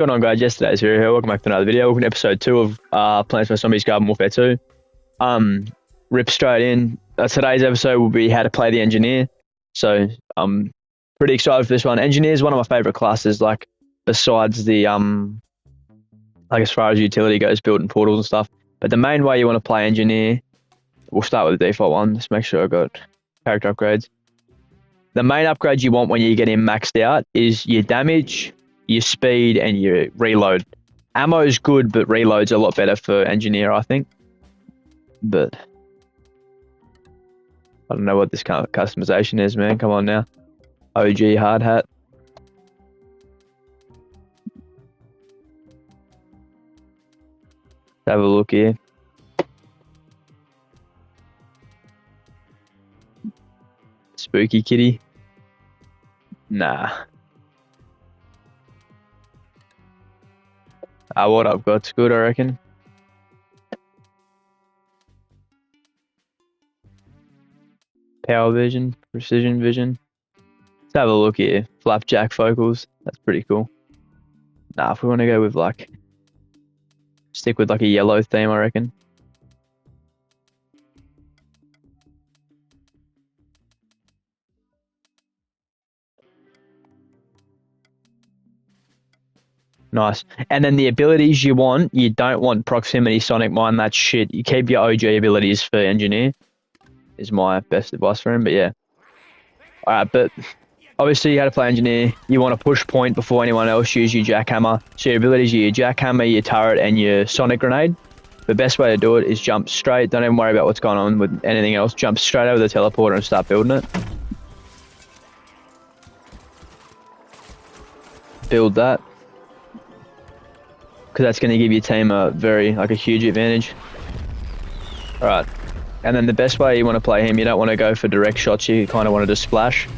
Going on, guys? Yesterday's here. Welcome back to another video. Welcome to episode 2 of Plants vs Zombies Garden Warfare 2. Rip straight in. Today's episode will be how to play the engineer. So I'm pretty excited for this one. Engineer is one of my favorite classes. Like besides the like as far as utility goes, building portals and stuff. But the main way you want to play engineer, we'll start with the default one. Just make sure I got character upgrades. The main upgrades you want when you get him maxed out is your damage, your speed, and your reload. Ammo is good, but reload's a lot better for engineer, I think. But I don't know what this kind of customization is, man. Come on now. OG hard hat. Have a look here. Spooky kitty. Nah. What I've got's good, I reckon. Power vision, precision vision. Let's have a look here. Flapjack focals. That's pretty cool. Nah, if we want to go with like, stick with like a yellow theme, I reckon. Nice. And then the abilities you don't want proximity, sonic mine, that shit. You keep your OG abilities for engineer, is my best advice for him, but yeah. Alright, but obviously how to play engineer, you want to push point before anyone else, use your jackhammer. So your abilities are your jackhammer, your turret, and your sonic grenade. The best way to do it is jump straight. Don't even worry about what's going on with anything else. Jump straight over the teleporter and start building it. Build that. Because that's going to give your team a huge advantage. Alright. And then the best way you want to play him, you don't want to go for direct shots, you kind of want to just splash.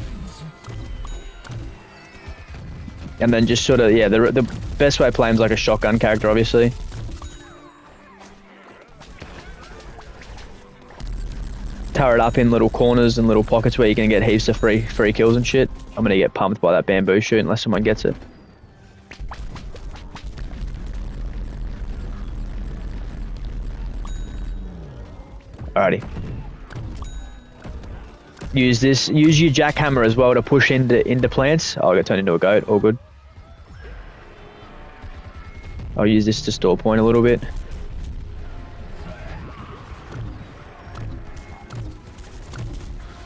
And then just sort of, yeah, the best way to play him is like a shotgun character, obviously. Turret up in little corners and little pockets where you can get heaps of free kills and shit. I'm going to get pumped by that bamboo shoot unless someone gets it. Alrighty. Use your jackhammer as well to push into plants. Oh, I got turned into a goat. All good. I'll use this to store point a little bit.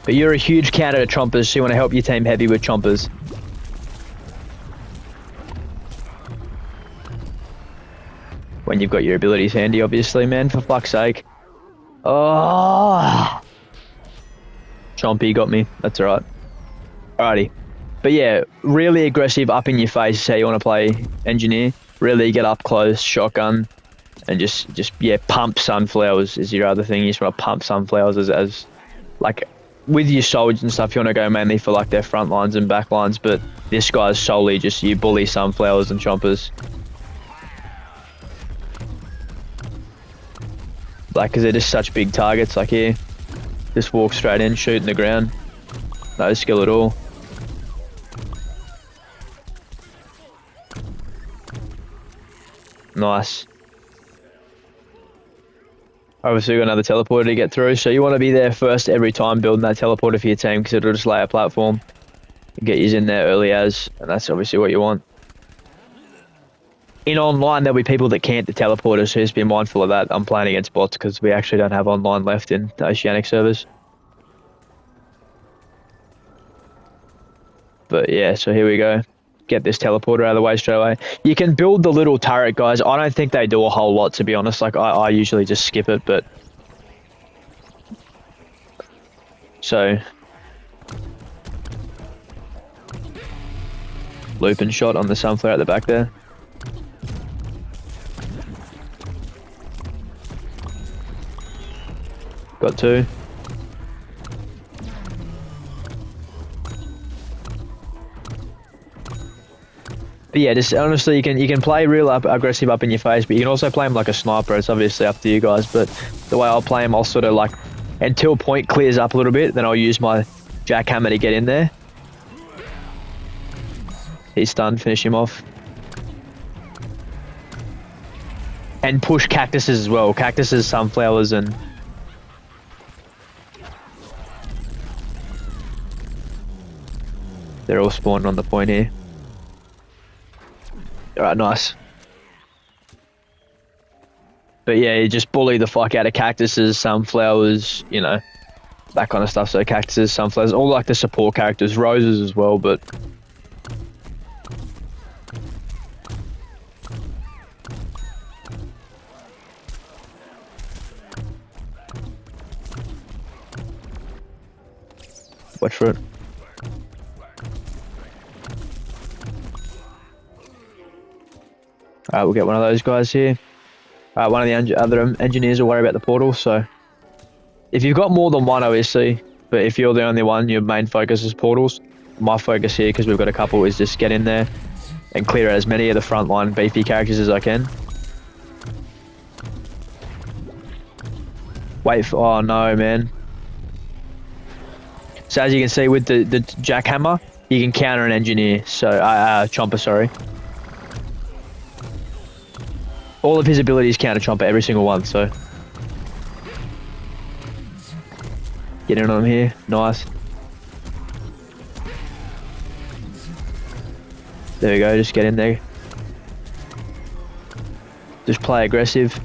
But you're a huge counter to chompers, so you want to help your team heavy with chompers. When you've got your abilities handy, obviously, man, for fuck's sake. Oh, Chompy got me. That's alright. Alrighty. But yeah, really aggressive, up in your face is how you want to play engineer. Really get up close, shotgun, and just yeah, pump sunflowers is your other thing. You just want to pump sunflowers as like with your soldiers and stuff. You want to go mainly for like their front lines and back lines, but this guy's solely just you bully sunflowers and chompers. Like, because they're just such big targets. Like here, just walk straight in, shoot in the ground. No skill at all. Nice. Obviously, we've got another teleporter to get through, so you want to be there first every time building that teleporter for your team, because it'll just lay a platform and get you in there early as, and that's obviously what you want. In online, there'll be people that can't the teleporters, so just be mindful of that. I'm playing against bots because we actually don't have online left in the Oceanic servers. But yeah, so here we go. Get this teleporter out of the way straight away. You can build the little turret, guys. I don't think they do a whole lot, to be honest. Like, I usually just skip it, but... So... Loop and shot on the sunflower at the back there. Got two. But yeah, just honestly, you can play real aggressive up in your face, but you can also play him like a sniper. It's obviously up to you guys, but the way I'll play him, I'll sort of like, until point clears up a little bit, then I'll use my jackhammer to get in there. He's stunned, finish him off. And push cactuses as well. Cactuses, sunflowers, and... They're all spawning on the point here. Alright, nice. But yeah, you just bully the fuck out of cactuses, sunflowers, you know, that kind of stuff. So cactuses, sunflowers, all like the support characters, roses as well, but... Watch for it. Alright, we'll get one of those guys here. Alright, one of the other engineers will worry about the portal, so... If you've got more than one, obviously, but if you're the only one, your main focus is portals. My focus here, because we've got a couple, is just get in there and clear out as many of the frontline beefy characters as I can. Wait for... Oh no, man. So as you can see with the jackhammer, you can counter an engineer, so... Chomper, sorry. All of his abilities counter Chomper, every single one, so... Get in on him here, nice. There we go, just get in there. Just play aggressive.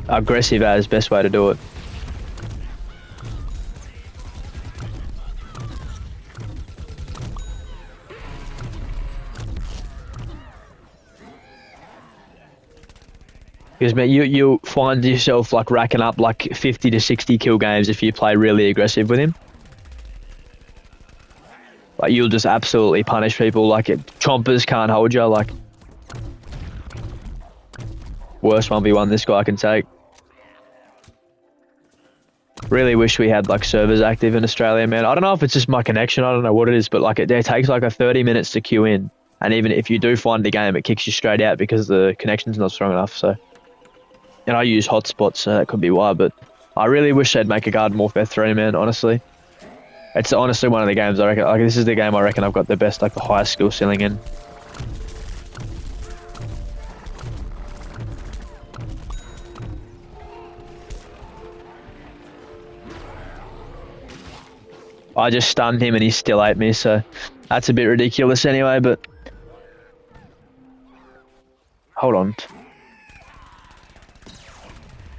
Aggressive as best way to do it. Because man, you'll find yourself like racking up like 50 to 60 kill games if you play really aggressive with him. Like you'll just absolutely punish people. Like chompers can't hold you. Like worst 1v1 this guy can take. Really wish we had like servers active in Australia, man. I don't know if it's just my connection. I don't know what it is, but like it takes like 30 minutes to queue in, and even if you do find the game, it kicks you straight out because the connection's not strong enough. So. And I use hotspots, so that could be why, but I really wish they'd make a Garden Warfare 3, man, honestly. It's honestly one of the games I reckon, like this is the game I reckon I've got the best, like the highest skill ceiling in. I just stunned him and he still ate me, so that's a bit ridiculous anyway, but... Hold on.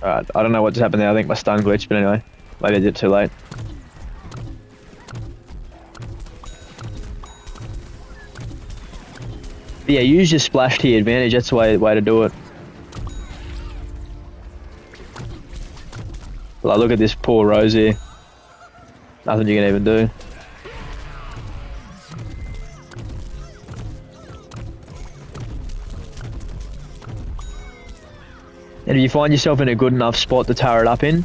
Alright, I don't know what just happened there. I think my stun glitched, but anyway. Maybe I did it too late. But yeah, use your splash to your advantage. That's the way to do it. Like, look at this poor Rose here. Nothing you can even do. And if you find yourself in a good enough spot to turret up in,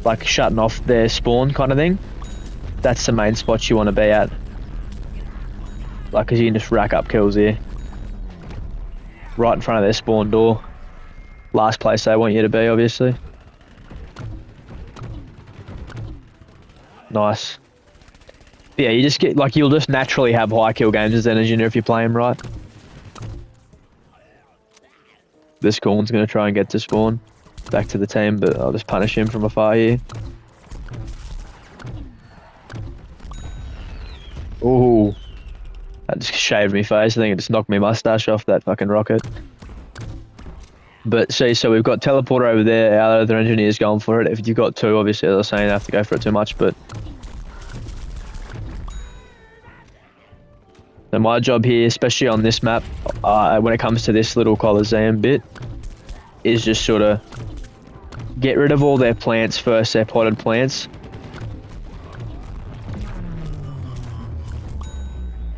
like shutting off their spawn kind of thing, that's the main spot you want to be at. Like, because you can just rack up kills here. Right in front of their spawn door. Last place they want you to be, obviously. Nice. But yeah, you just get, like, you'll just naturally have high kill games as an engineer if you play them right. This corn's going to try and get to spawn. Back to the team, but I'll just punish him from afar here. Ooh. That just shaved me face. I think it just knocked me mustache off that fucking rocket. But see, so we've got teleporter over there. Our other engineer's going for it. If you've got two, obviously, as I was saying, you have to go for it too much, but... So my job here, especially on this map, when it comes to this little Coliseum bit, is just sort of get rid of all their plants first, their potted plants.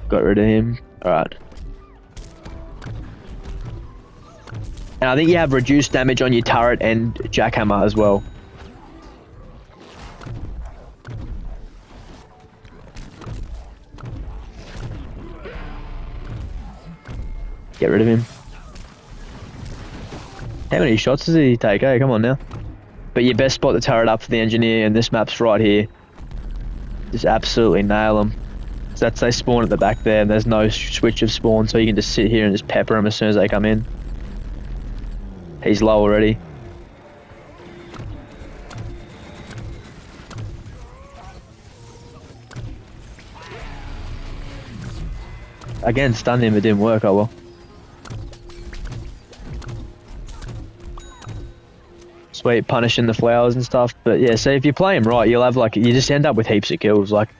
Got rid of him. Alright. And I think you have reduced damage on your turret and jackhammer as well. Get rid of him. How many shots does he take? Hey, come on now. But your best spot to turret up for the engineer, and this map's right here. Just absolutely nail him. That's they spawn at the back there, and there's no switch of spawn, so you can just sit here and just pepper them as soon as they come in. He's low already. Again, stunned him, it didn't work. Oh well. Sweet, punishing the flowers and stuff. But yeah, see, if you play him right, you'll have like, you just end up with heaps of kills. Like,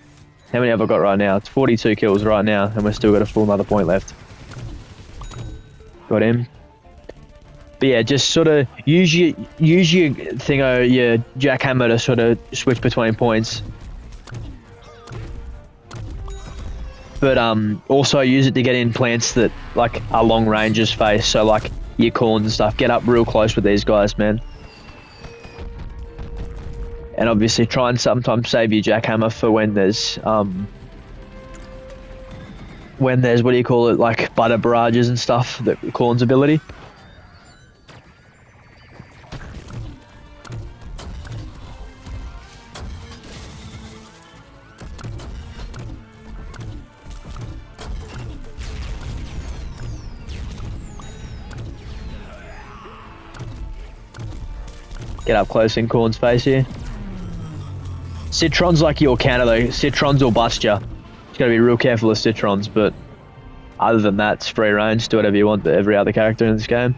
how many have I got right now? It's 42 kills right now, and we've still got a full another point left. Got him. But yeah, just sort of use your thingo, your jackhammer to sort of switch between points. But also use it to get in plants that like are long ranges face. So like your corns and stuff. Get up real close with these guys, man. And obviously try and sometimes save your jackhammer for when there's what do you call it, like butter barrages and stuff, that corns ability. Get up close in corn's face here. Citron's like your counter though. Citrons will bust you. You gotta be real careful with Citrons, but other than that, it's free range. Do whatever you want to every other character in this game.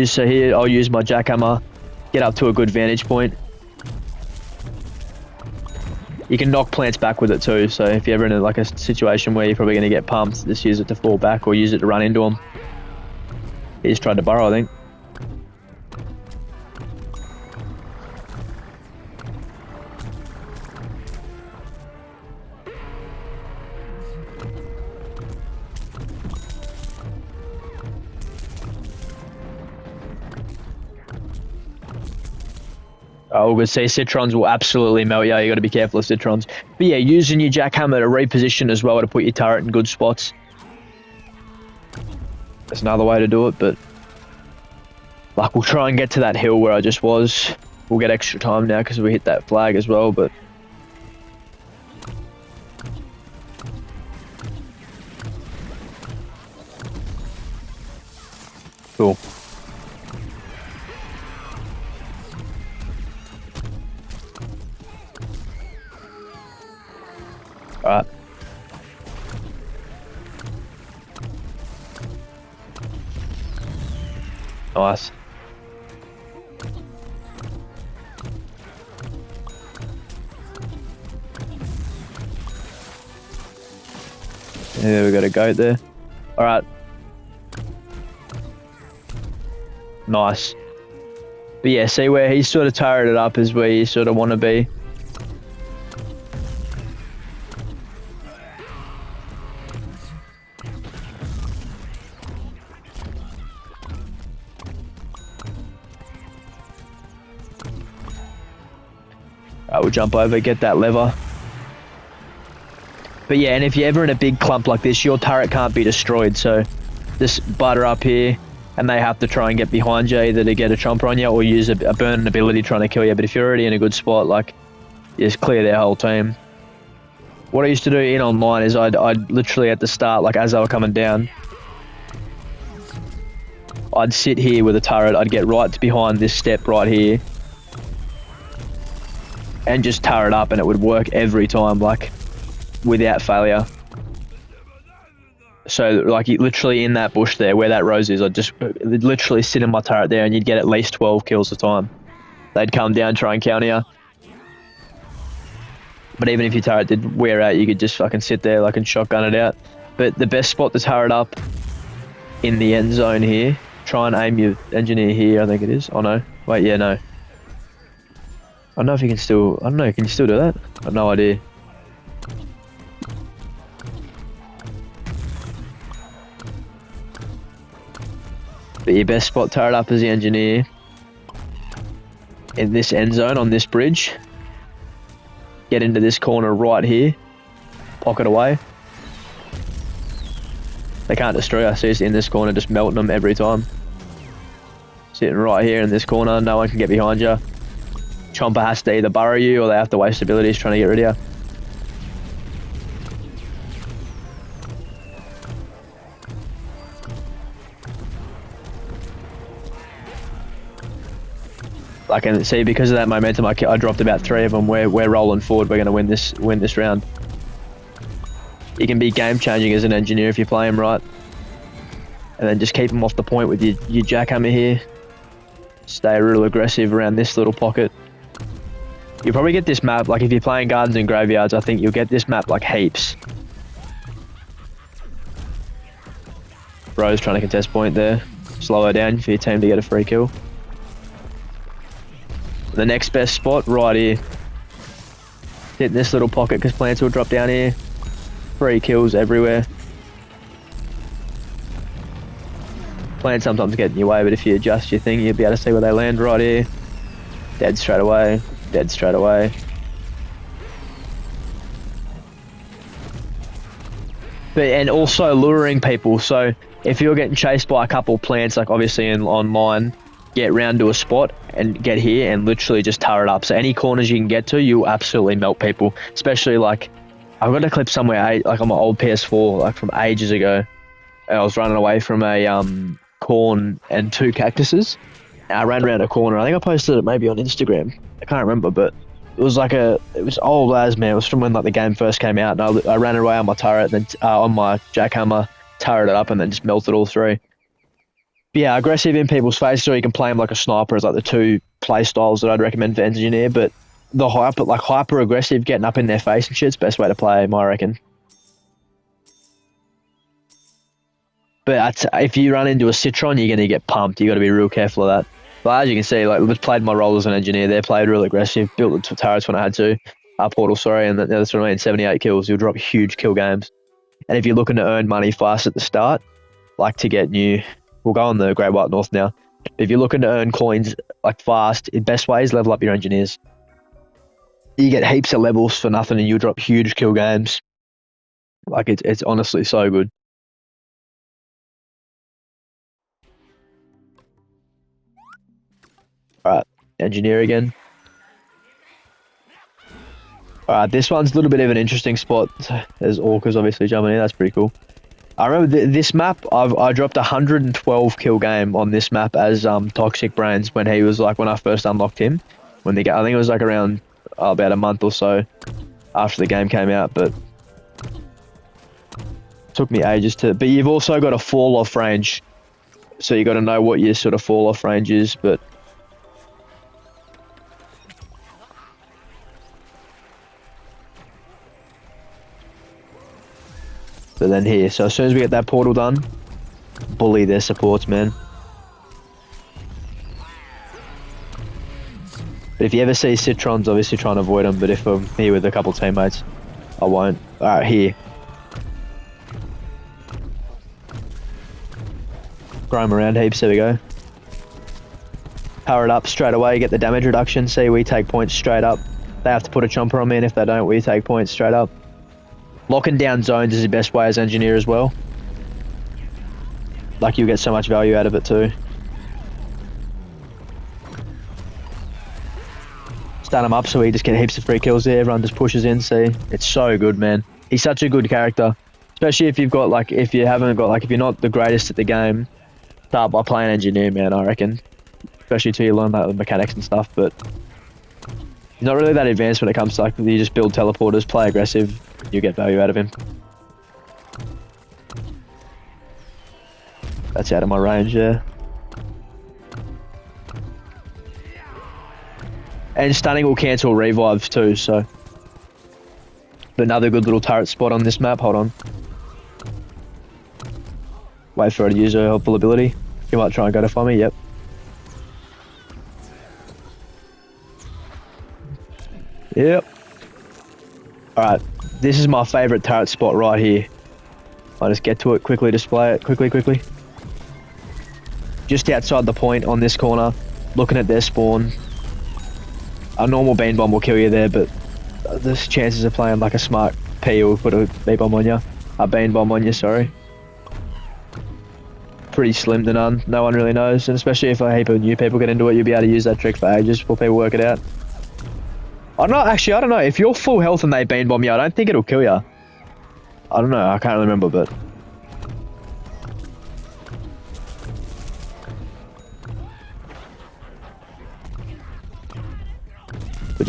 So here, I'll use my jackhammer. Get up to a good vantage point. You can knock plants back with it too, so if you're ever in like a situation where you're probably going to get pumped, just use it to fall back or use it to run into them. He just tried to burrow, I think. Oh, we'll see, Citrons will absolutely melt you. You got to be careful of Citrons. But yeah, using your jackhammer to reposition as well to put your turret in good spots. That's another way to do it, but like we'll try and get to that hill where I just was. We'll get extra time now because we hit that flag as well, but cool. Alright. Nice. Yeah, we got a goat there. Alright. Nice. But yeah, see where he's sort of turreted up is where you sort of want to be. We'll jump over, get that lever. But yeah, and if you're ever in a big clump like this, your turret can't be destroyed, so just butter up here, and they have to try and get behind you, either to get a chomper on you or use a burning ability trying to kill you. But if you're already in a good spot, like, you just clear their whole team. What I used to do in online is I'd literally at the start, like as they were coming down, I'd sit here with a turret, I'd get right behind this step right here, and just turret up, and it would work every time, like without failure. So like literally in that bush there where that rose is, I'd just literally sit in my turret there and you'd get at least 12 kills a time. They'd come down, try and counter you. But even if your turret did wear out, you could just fucking sit there like and shotgun it out. But the best spot to turret up in the end zone here, try and aim your engineer here, I think it is. Oh no, wait, yeah, no. I don't know if you can still, I don't know, can you still do that? I have no idea. But your best spot turret up as the engineer in this end zone on this bridge. Get into this corner right here. Pocket away. They can't destroy us, so just in this corner, just melting them every time. Sitting right here in this corner, no one can get behind you. Chomper has to either burrow you or they have to waste abilities trying to get rid of you. Like, and see, because of that momentum, I dropped about 3 of them. We're rolling forward. We're going to win this round. You can be game changing as an engineer if you play him right, and then just keep him off the point with your jackhammer here. Stay real aggressive around this little pocket. You'll probably get this map, like if you're playing gardens and graveyards, I think you'll get this map like heaps. Bro's trying to contest point there. Slow her down for your team to get a free kill. The next best spot, right here. Hit this little pocket because plants will drop down here. Free kills everywhere. Plants sometimes get in your way, but if you adjust your thing, you'll be able to see where they land right here. Dead straight away. Dead straight away. And also luring people. So if you're getting chased by a couple plants, like obviously on mine, get round to a spot and get here and literally just turret up. So any corners you can get to, you absolutely melt people. Especially like, I've got a clip somewhere like on my old PS4, like from ages ago. I was running away from a corn and 2 cactuses. And I ran around a corner. I think I posted it maybe on Instagram. I can't remember, but it was like it was old as, man. It was from when like the game first came out, and I ran away on my turret, and then on my jackhammer, turreted up, and then just melted all 3. But yeah, aggressive in people's faces, or you can play them like a sniper is like the 2 play styles that I'd recommend for engineer. But the hyper aggressive, getting up in their face and shit's best way to play him, I reckon. But if you run into a Citron, you're gonna get pumped. You got to be real careful of that. But as you can see, like we've played my role as an engineer. They played real aggressive, built the turrets when I had to, portal, sorry, and that's what I mean. 78 kills. You'll drop huge kill games. And if you're looking to earn money fast at the start, like to get new, we'll go on the Great White North now. If you're looking to earn coins like fast, the best way is level up your engineers. You get heaps of levels for nothing, and you'll drop huge kill games. Like it's honestly so good. Alright, engineer again. Alright, this one's a little bit of an interesting spot. There's orcas obviously jumping in, that's pretty cool. I remember this map, I dropped 112 kill game on this map as Toxic Brains when he was like, when I first unlocked him. I think it was like around about a month or so after the game came out, but took me ages to. But you've also got a fall off range, so you got to know what your sort of fall off range is, but then here, so as soon as we get that portal done, bully their supports, man. But if you ever see Citrons, obviously try and avoid them, but if I'm here with a couple teammates, I won't. Alright, here. Grow them around heaps, there we go. Power it up straight away, get the damage reduction. See, we take points straight up. They have to put a chomper on me, and if they don't, we take points straight up. Locking down zones is the best way as engineer as well. Like, you'll get so much value out of it too. Start him up so we just get heaps of free kills there. Everyone just pushes in, see? It's so good, man. He's such a good character. Especially if you've got, like, if you're not the greatest at the game, start by playing engineer, man, I reckon. Especially till you learn like the mechanics and stuff, but he's not really that advanced when it comes to, like, you just build teleporters, play aggressive, you get value out of him. That's out of my range, yeah. And stunning will cancel revives too, so. Another good little turret spot on this map, hold on. Wait for her to use her helpful ability. You might try and go to find me, yep. Yep. Alright, this is my favourite turret spot right here. I'll just get to it, quickly display it, quickly. Just outside the point on this corner, looking at their spawn. A normal bean bomb will kill you there, but there's chances of playing like a smart P will put a bean bomb on you. A bean bomb on you, sorry. Pretty slim to none, no one really knows, and especially if a heap of new people get into it, you'll be able to use that trick for ages before people work it out. I don't know, if you're full health and they bean bomb you, I don't think it'll kill you. I don't know, I can't really remember, but...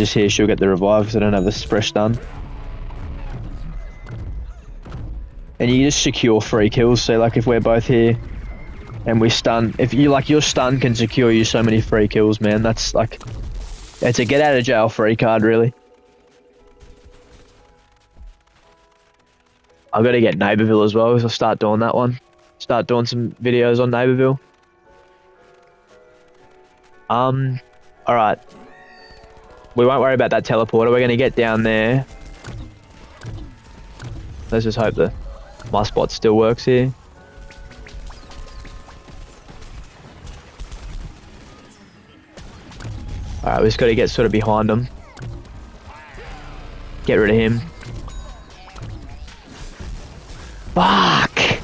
just here, she'll get the revive because I don't have this fresh stun. And you just secure 3 kills. So like if we're both here and we stun, if you like, your stun can secure you so many free kills, man. That's like, it's a get out of jail free card, really. I've got to get Neighborville as well, so I'll start doing that one. Start doing some videos on Neighborville. Alright. We won't worry about that teleporter. We're going to get down there. Let's just hope that my spot still works here. Alright, we just got to get sort of behind him. Get rid of him. Fuck!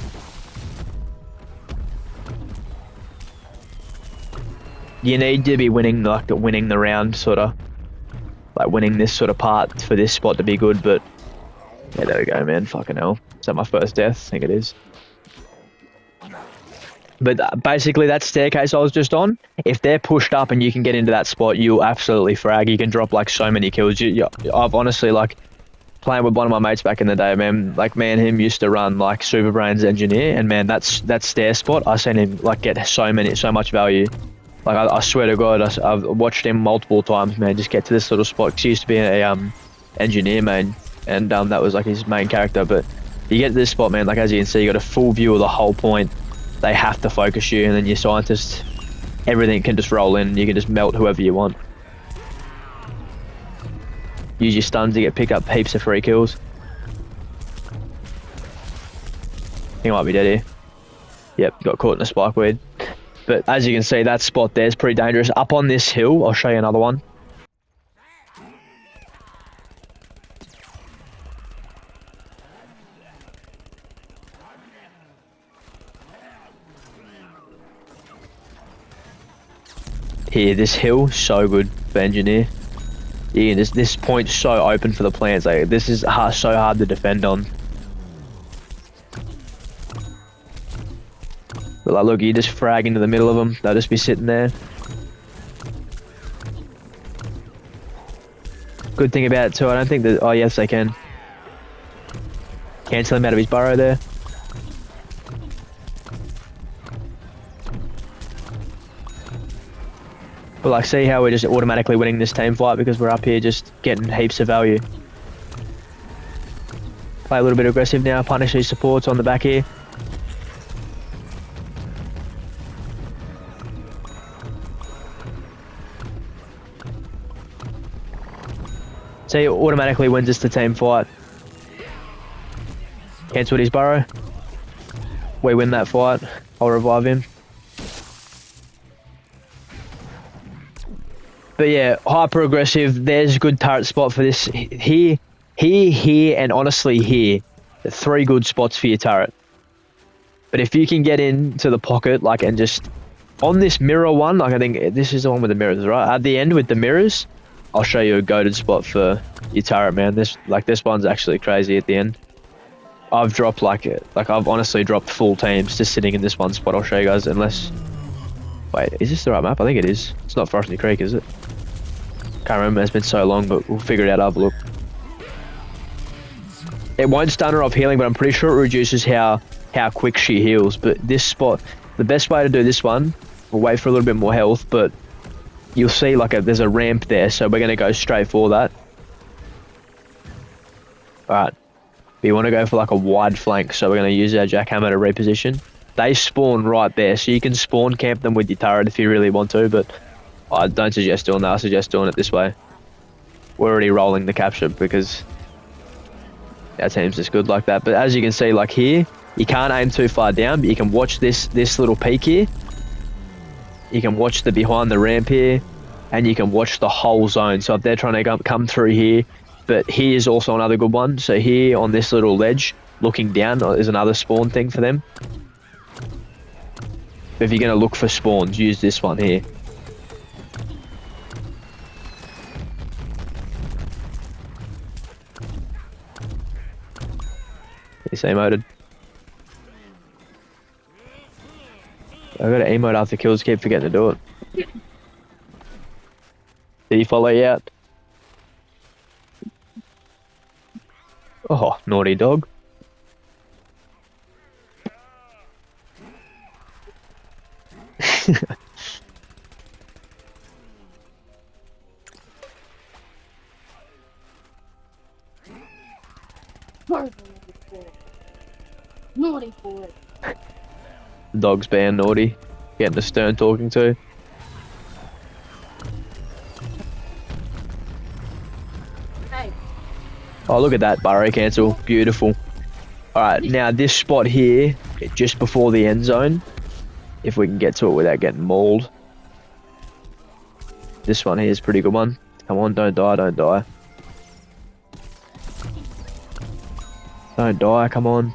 You need to be winning, like, winning the round, sort of. Like, winning this sort of part for this spot to be good, but... Yeah, there we go, man. Fucking hell. Is that my first death? I think it is. But basically, that staircase I was just on, if they're pushed up and you can get into that spot, you'll absolutely frag. You can drop, like, so many kills. I've honestly, like... Playing with one of my mates back in the day, man, like me and him used to run like PVZ Engineer, and man, that stair spot, I seen him like get so much value. Like I swear to God, I've watched him multiple times, man, just get to this little spot. 'Cause he used to be a engineer main, and that was like his main character. But you get to this spot, man, like as you can see, you got a full view of the whole point. They have to focus you, and then your scientist, everything can just roll in. You can just melt whoever you want. Use your stuns to pick up heaps of free kills. He might be dead here. Yep, got caught in a spike weed. But as you can see, that spot there is pretty dangerous. Up on this hill, I'll show you another one. Here, this hill, so good for engineer. Yeah, this point's so open for the plants. Like this is so hard to defend on. But like, look, you just frag into the middle of them. They'll just be sitting there. Good thing about it too, I don't think that. Oh yes, they can. Cancel him out of his burrow there. But like, see how we're just automatically winning this team fight because we're up here just getting heaps of value. Play a little bit aggressive now, punish these supports on the back here. See, it automatically wins us the team fight. Cancelled his burrow. We win that fight. I'll revive him. But yeah, hyper aggressive. There's a good turret spot for this. Here, and honestly here. 3 good spots for your turret. But if you can get into the pocket, like, and just on this mirror one, like I think this is the one with the mirrors, right? At the end with the mirrors, I'll show you a goated spot for your turret, man. This one's actually crazy at the end. I've dropped I've honestly dropped full teams just sitting in this one spot. I'll show you guys, unless. Wait, is this the right map? I think it is. It's not Frosty Creek, is it? Can't remember, it's been so long, but we'll figure it out. Have a look. It won't stun her off healing, but I'm pretty sure it reduces how quick she heals. But this spot, the best way to do this one, we'll wait for a little bit more health, but you'll see there's a ramp there, so we're going to go straight for that. Alright. We want to go for like a wide flank, so we're going to use our jackhammer to reposition. They spawn right there, so you can spawn camp them with your turret if you really want to, but I don't suggest doing that. I suggest doing it this way. We're already rolling the capture because our team's just good like that. But as you can see, like here, you can't aim too far down, but you can watch this little peak here. You can watch the behind the ramp here, and you can watch the whole zone. So if they're trying to come through here, but here's also another good one. So here on this little ledge, looking down, is another spawn thing for them. If you're going to look for spawns, use this one here. He's emoted. I got to emote after kills, keep forgetting to do it. Did he follow you out? Oh, naughty dog. Naughty boy. The dog's being naughty. Getting a stern talking to. Hey. Oh, look at that burrow cancel. Beautiful. Alright, now this spot here, just before the end zone, if we can get to it without getting mauled. This one here is a pretty good one. Come on, don't die, don't die. Don't die, come on.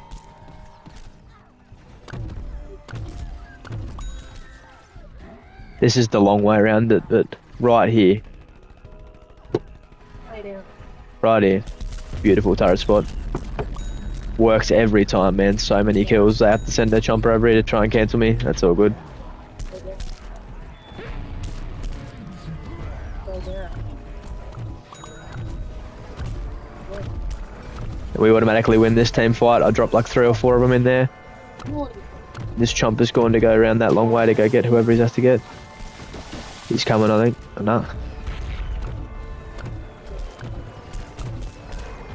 This is the long way around it, but right here. Lay down. Right here. Beautiful turret spot. Works every time, man. So many kills. They have to send their chomper over here to try and cancel me. That's all good. Lay down. Lay down. We automatically win this team fight. I dropped like 3 or 4 of them in there. Naughty. This chomper's going to go around that long way to go get whoever he has to get. He's coming, I think. Oh, no.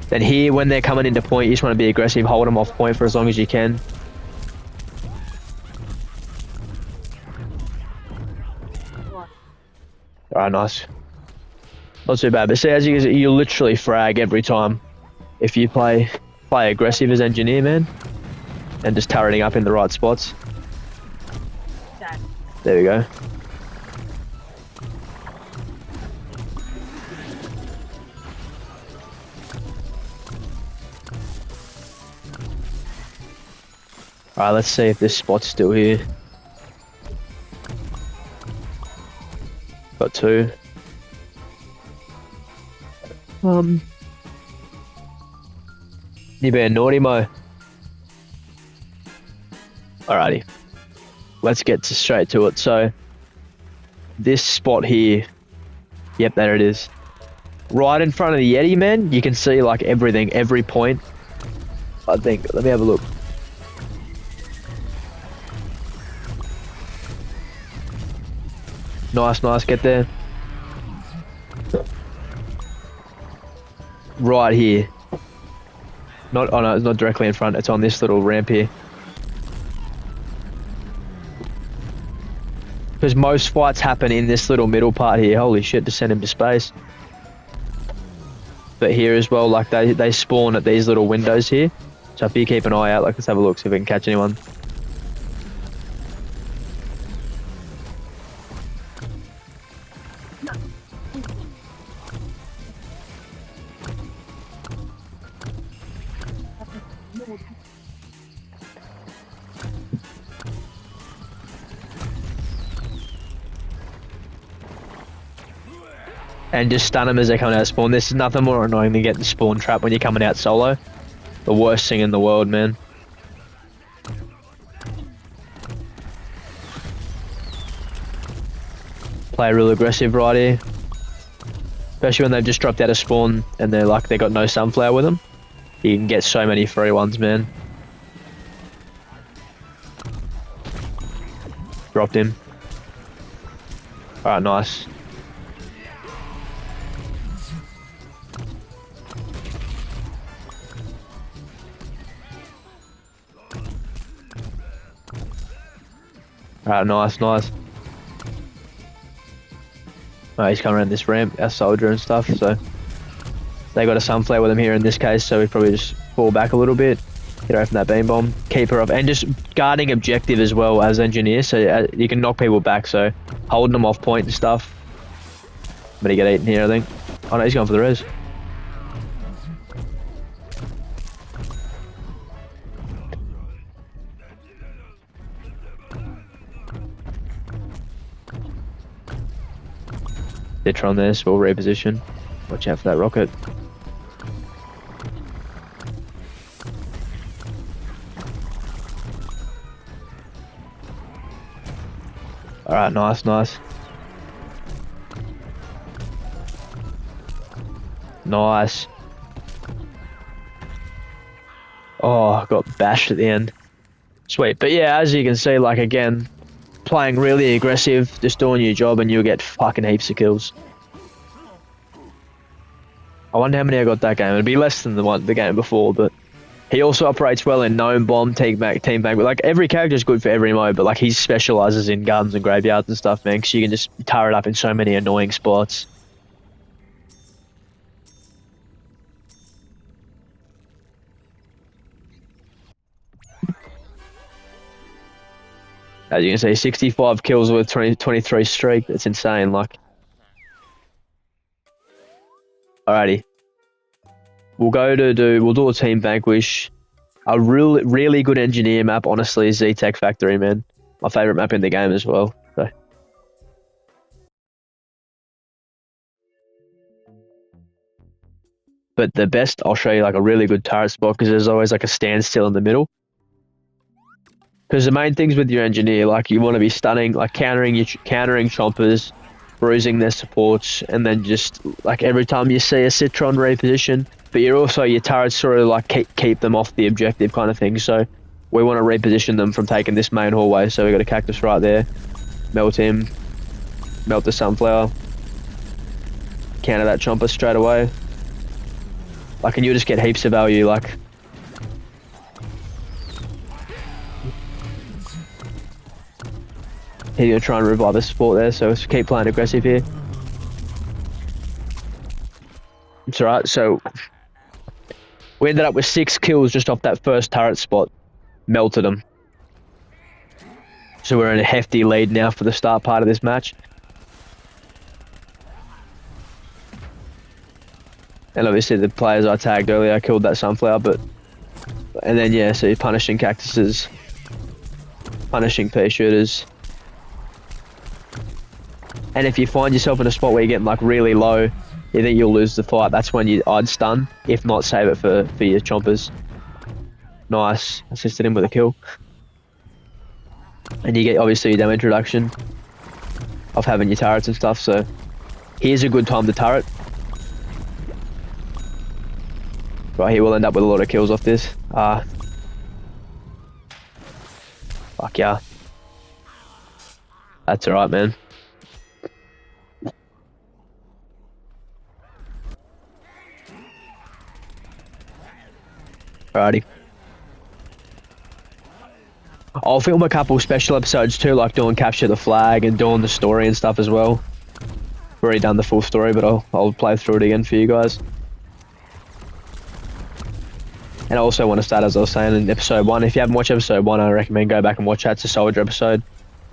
Then here, when they're coming into point, you just want to be aggressive. Hold them off point for as long as you can. Alright, nice. Not too bad. But see, as you can see, you literally frag every time. If you play aggressive as engineer, man. And just turreting up in the right spots. Dad. There we go. Alright, let's see if this spot's still here. Got 2. You being naughty, Mo. Alrighty. Let's get straight to it. So, this spot here. Yep, there it is. Right in front of the Yeti, man. You can see like everything, every point. I think. Let me have a look. Nice, nice. Get there. Right here. Not, oh no, it's not directly in front. It's on this little ramp here. Because most fights happen in this little middle part here. Holy shit, to send him to space. But here as well, like they spawn at these little windows here. So if you keep an eye out, like let's have a look, see if we can catch anyone. And just stun them as they come out of spawn. This is nothing more annoying than getting spawn trapped when you're coming out solo. The worst thing in the world, man. Play real aggressive right here. Especially when they've just dropped out of spawn and they're like, they got no sunflower with them. You can get so many free ones, man. Dropped him. Alright, nice. Alright, nice, nice. Oh, he's coming around this ramp, our soldier and stuff, so they got a sunflower with him here in this case, so we probably just fall back a little bit, get away from that beam bomb, keep her off, and just guarding objective as well as engineer, so you can knock people back, so holding them off point and stuff. I'm gonna get eaten here, I think. Oh no, he's going for the res. Ditcher on there, so we'll reposition. Watch out for that rocket. Alright, nice, nice. Nice. Oh, I got bashed at the end. Sweet. But yeah, as you can see, like, again, playing really aggressive, just doing your job, and you'll get fucking heaps of kills. I wonder how many I got that game. It'd be less than the game before, but he also operates well in gnome bomb, team bank. But like, every character is good for every mode, but like, he specializes in gardens and graveyards and stuff, man, because you can just tar it up in so many annoying spots. As you can see, 65 kills with 23 streak. That's insane. Like, alrighty, we'll do a team vanquish. A really good engineer map, honestly, is Z-Tech Factory, man. My favorite map in the game as well. So. But the best, I'll show you like a really good turret spot, because there's always like a standstill in the middle. Because the main things with your engineer, like, you want to be stunning, like countering chompers, bruising their supports, and then just like every time you see a Citron reposition, but you're also, your turrets sort of like keep them off the objective kind of thing. So we want to reposition them from taking this main hallway. So we got a cactus right there, melt him, melt the sunflower, counter that chomper straight away. Like, and you just get heaps of value, like. He's going to try and revive the support there, so let's keep playing aggressive here. It's alright, so we ended up with 6 kills just off that first turret spot. Melted them. So we're in a hefty lead now for the start part of this match. And obviously the players I tagged earlier, I killed that sunflower, but. And then, yeah, so you're punishing cactuses, punishing pea shooters. And if you find yourself in a spot where you're getting like really low, you think you'll lose the fight, that's when I'd stun. If not, save it for your chompers. Nice. Assisted him with a kill. And you get obviously your damage reduction of having your turrets and stuff, so here's a good time to turret. Right here, we'll end up with a lot of kills off this. Fuck yeah. That's alright, man. Alrighty. I'll film a couple special episodes too, like doing Capture the Flag and doing the story and stuff as well. I've already done the full story, but I'll play through it again for you guys. And I also want to start, as I was saying, in episode 1. If you haven't watched episode 1, I recommend go back and watch that. It's a soldier episode.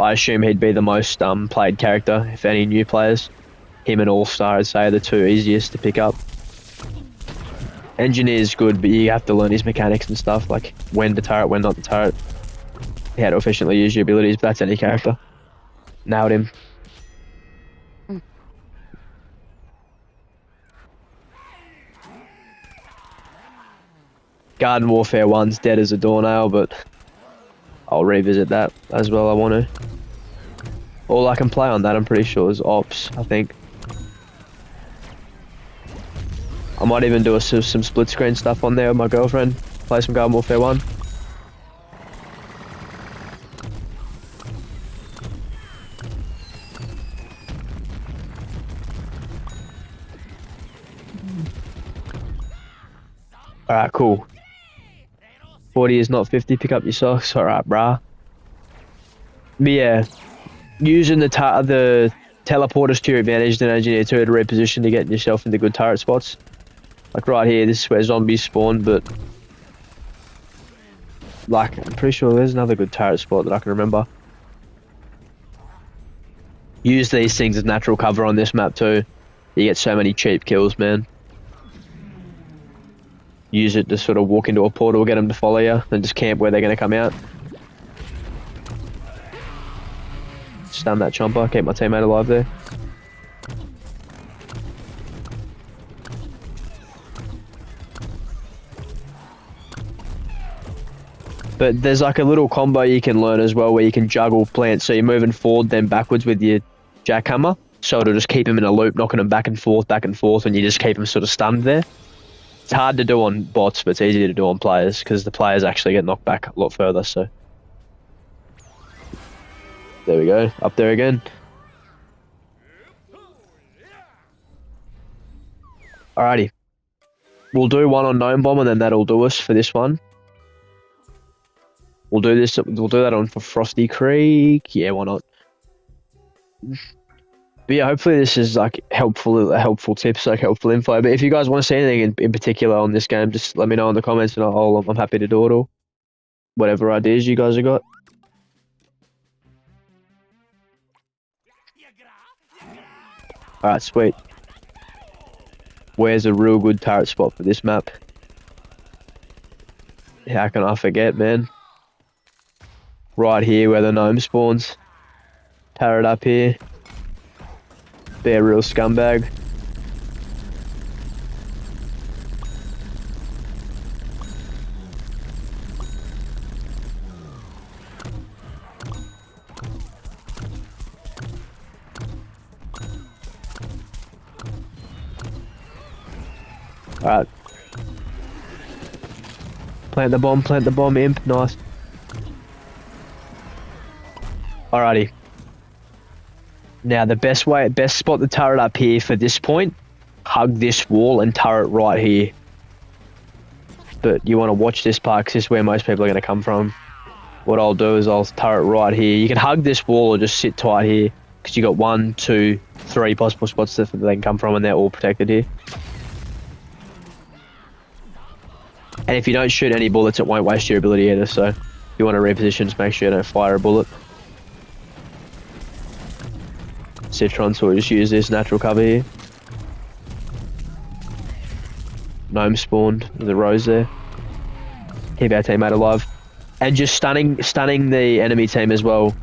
I assume he'd be the most played character, if any new players. Him and All-Star, I'd say, are the 2 easiest to pick up. Engineer's good, but you have to learn his mechanics and stuff, like when to turret, when not to turret. How to efficiently use your abilities, but that's any character. Nailed him. Garden Warfare 1's dead as a doornail, but I'll revisit that as well, I want to. All I can play on that, I'm pretty sure, is Ops, I think. I might even do some split screen stuff on there with my girlfriend. Play some Garden Warfare 1. Alright, cool. 40 is not 50, pick up your socks. Alright, brah. But yeah, using the teleporters to your advantage, then Engineer 2 to reposition to get yourself into good turret spots. Like right here, this is where zombies spawn, but like, I'm pretty sure there's another good turret spot that I can remember. Use these things as natural cover on this map too. You get so many cheap kills, man. Use it to sort of walk into a portal, get them to follow you, and just camp where they're going to come out. Stun that chomper, keep my teammate alive there. But there's like a little combo you can learn as well where you can juggle plants. So you're moving forward then backwards with your jackhammer. So it'll just keep him in a loop, knocking him back and forth, and you just keep him sort of stunned there. It's hard to do on bots, but it's easy to do on players because the players actually get knocked back a lot further. So there we go, up there again. Alrighty, we'll do one on Gnome Bomb, and then that'll do us for this one. We'll do this. We'll do that on for Frosty Creek. Yeah, why not? But yeah, hopefully this is like helpful tips, like helpful info. But if you guys want to see anything in particular on this game, just let me know in the comments, and I'm happy to do it all. Whatever ideas you guys have got. All right, sweet. Where's a real good turret spot for this map? How can I forget, man? Right here where the gnome spawns. Turret up here. Be a real scumbag. Alright. Plant the bomb, imp. Nice. Alrighty. Now the best spot the turret up here for this point, hug this wall and turret right here. But you want to watch this part because this is where most people are going to come from. What I'll do is I'll turret right here. You can hug this wall or just sit tight here because you got 1, 2, 3 possible spots that they can come from, and they're all protected here. And if you don't shoot any bullets, it won't waste your ability either. So if you want to reposition, just make sure you don't fire a bullet. Citron, so we'll just use this natural cover here. Gnome spawned, there's a rose there. Keep our teammate alive. And just stunning the enemy team as well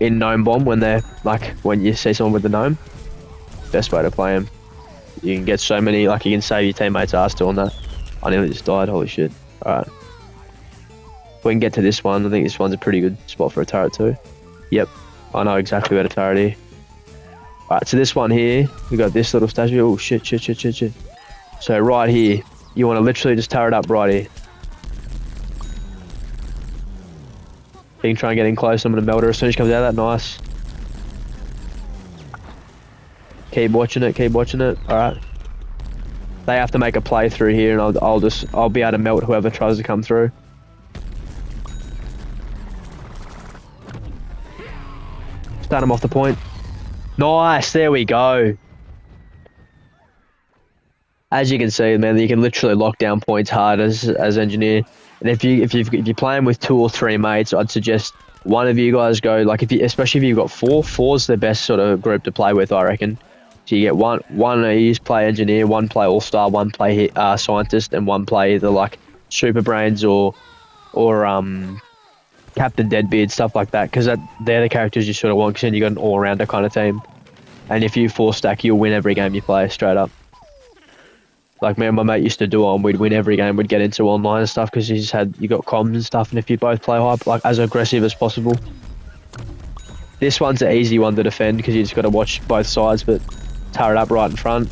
in Gnome Bomb when when you see someone with the gnome. Best way to play him. You can get so many, like you can save your teammates' ass doing that. I nearly just died, holy shit. Alright. We can get to this one. I think this one's a pretty good spot for a turret too. Yep, I know exactly where to turret here. Alright, so this one here, we got this little statue. Oh shit. So right here, you want to literally just turret up right here. You can try and get in close. I'm going to melt her as soon as she comes out of that. Nice. Keep watching it. Alright. They have to make a play through here, and I'll be able to melt whoever tries to come through. Start them off the point. Nice, there we go. As you can see, man, you can literally lock down points hard as engineer. And if you're playing with 2 or 3 mates, I'd suggest one of you guys go. Like especially if you've got 4. 4's the best sort of group to play with, I reckon. So you get one of you play engineer, 1 play all star, 1 play scientist, and 1 play either like super brains or Captain Deadbeard, stuff like that, because they're the characters you sort of want, because then you got an all-rounder kind of team. And if you 4-stack, you'll win every game you play, straight up. Like me and my mate used to do on, we'd win every game, we'd get into online and stuff, because you got comms and stuff, and if you both play hype, like as aggressive as possible. This one's an easy one to defend, because you just got to watch both sides, but turret up right in front.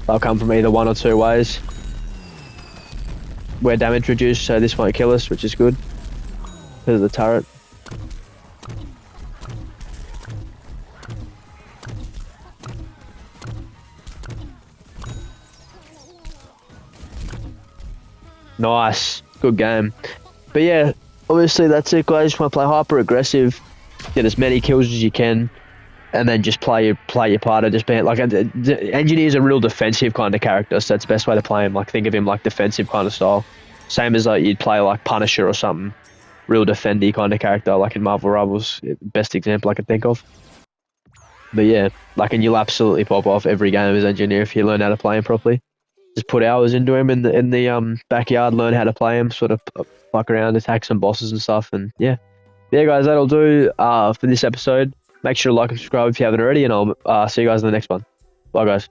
They'll come from either 1 or 2 ways. We're damage reduced, so this won't kill us, which is good. Because of the turret. Nice. Good game. But yeah, obviously that's it, guys. Just want to play hyper aggressive, get as many kills as you can, and then just play your part of just being like Engineer's a real defensive kind of character, so that's the best way to play him. Like think of him like defensive kind of style. Same as like you'd play like Punisher or something. Real defendy kind of character, like in Marvel Rivals, best example I can think of. But yeah, like, and you'll absolutely pop off every game as Engineer if you learn how to play him properly. Just put hours into him in the backyard, learn how to play him, sort of fuck around, attack some bosses and stuff, and yeah. Yeah, guys, that'll do for this episode. Make sure to like and subscribe if you haven't already, and I'll see you guys in the next one. Bye, guys.